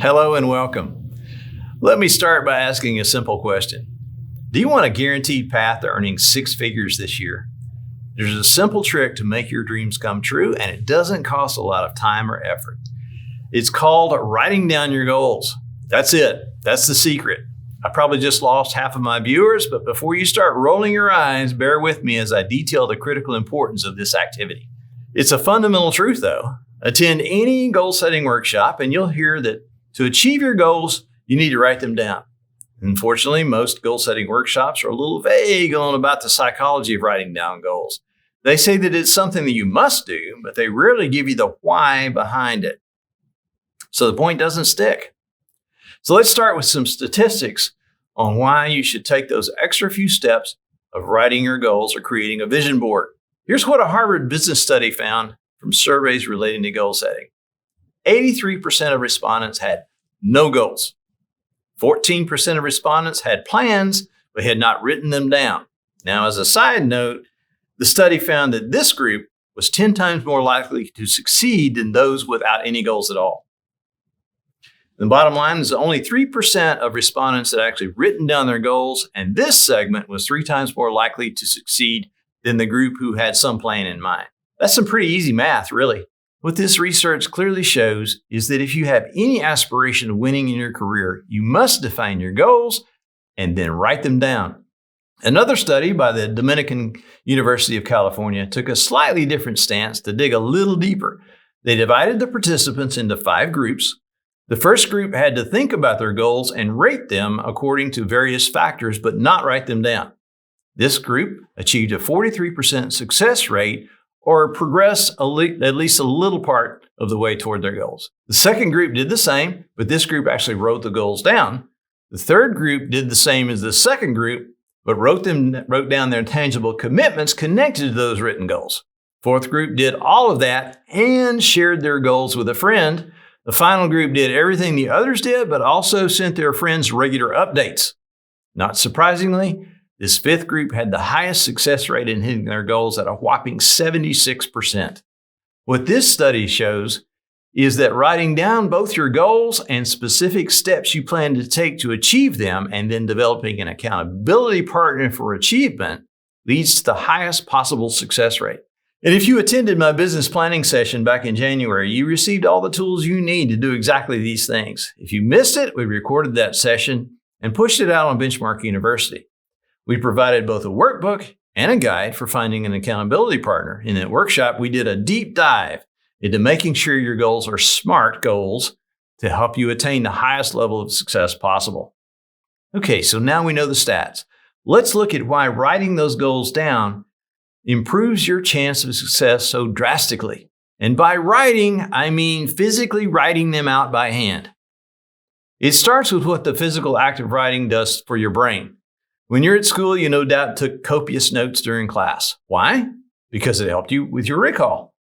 Hello and welcome. Let me start by asking a simple question. Do you want a guaranteed path to earning six figures this year? There's a simple trick to make your dreams come true, and it doesn't cost a lot of time or effort. It's called writing down your goals. That's it. That's the secret. I probably just lost half of my viewers, but before you start rolling your eyes, bear with me as I detail the critical importance of this activity. It's a fundamental truth, though. Attend any goal-setting workshop, and you'll hear that to achieve your goals, you need to write them down. Unfortunately, most goal-setting workshops are a little vague on about the psychology of writing down goals. They say that it's something that you must do, but they rarely give you the why behind it. So the point doesn't stick. So let's start with some statistics on why you should take those extra few steps of writing your goals or creating a vision board. Here's what a Harvard business study found from surveys relating to goal setting. 83% of respondents had no goals. 14% of respondents had plans, but had not written them down. Now, as a side note, the study found that this group was 10 times more likely to succeed than those without any goals at all. The bottom line is only 3% of respondents had actually written down their goals, and this segment was 3 times more likely to succeed than the group who had some plan in mind. That's some pretty easy math, really. What this research clearly shows is that if you have any aspiration of winning in your career, you must define your goals and then write them down. Another study by the Dominican University of California took a slightly different stance to dig a little deeper. They divided the participants into 5 groups. The first group had to think about their goals and rate them according to various factors, but not write them down. This group achieved a 43% success rate or progressed at least a little part of the way toward their goals. The second group did the same, but this group actually wrote the goals down. The third group did the same as the second group, but wrote down their tangible commitments connected to those written goals. Fourth group did all of that and shared their goals with a friend. The final group did everything the others did, but also sent their friends regular updates. Not surprisingly, this fifth group had the highest success rate in hitting their goals at a whopping 76%. What this study shows is that writing down both your goals and specific steps you plan to take to achieve them, and then developing an accountability partner for achievement, leads to the highest possible success rate. And if you attended my business planning session back in January, you received all the tools you need to do exactly these things. If you missed it, we recorded that session and pushed it out on Benchmark University. We provided both a workbook and a guide for finding an accountability partner. In that workshop, we did a deep dive into making sure your goals are SMART goals to help you attain the highest level of success possible. Okay, so now we know the stats. Let's look at why writing those goals down improves your chance of success so drastically. And by writing, I mean physically writing them out by hand. It starts with what the physical act of writing does for your brain. When you're at school, you no doubt took copious notes during class. Why? Because it helped you with your recall.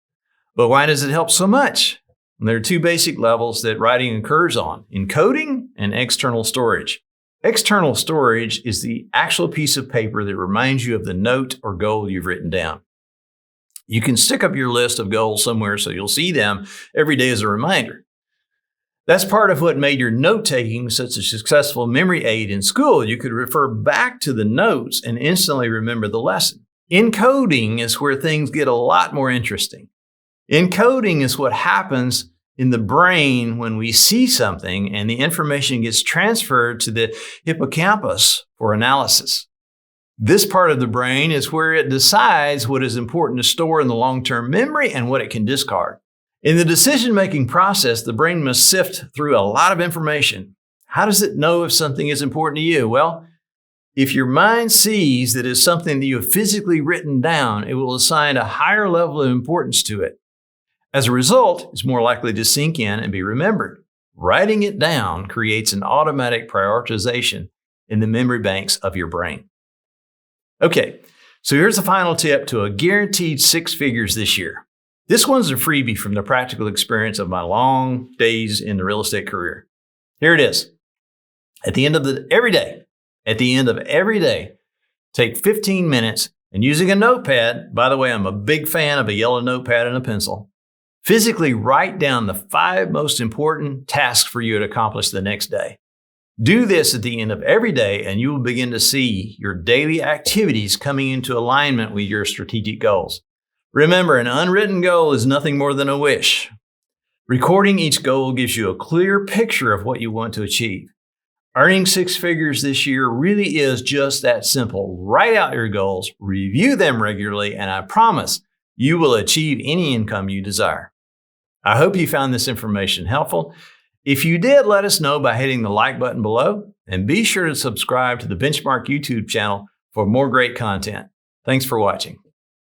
But why does it help so much? And there are 2 basic levels that writing occurs on: encoding and external storage. External storage is the actual piece of paper that reminds you of the note or goal you've written down. You can stick up your list of goals somewhere so you'll see them every day as a reminder. That's part of what made your note-taking such a successful memory aid in school. You could refer back to the notes and instantly remember the lesson. Encoding is where things get a lot more interesting. Encoding is what happens in the brain when we see something and the information gets transferred to the hippocampus for analysis. This part of the brain is where it decides what is important to store in the long-term memory and what it can discard. In the decision-making process, the brain must sift through a lot of information. How does it know if something is important to you? Well, if your mind sees that it's something that you have physically written down, it will assign a higher level of importance to it. As a result, it's more likely to sink in and be remembered. Writing it down creates an automatic prioritization in the memory banks of your brain. Okay, so here's the final tip to a guaranteed 6 figures this year. This one's a freebie from the practical experience of my long days in the real estate career. Here it is. At the end of every day, take 15 minutes and using a notepad. By the way, I'm a big fan of a yellow notepad and a pencil. Physically write down the 5 most important tasks for you to accomplish the next day. Do this at the end of every day, and you will begin to see your daily activities coming into alignment with your strategic goals. Remember, an unwritten goal is nothing more than a wish. Recording each goal gives you a clear picture of what you want to achieve. Earning 6 figures this year really is just that simple. Write out your goals, review them regularly, and I promise you will achieve any income you desire. I hope you found this information helpful. If you did, let us know by hitting the like button below, and be sure to subscribe to the Benchmark YouTube channel for more great content. Thanks for watching.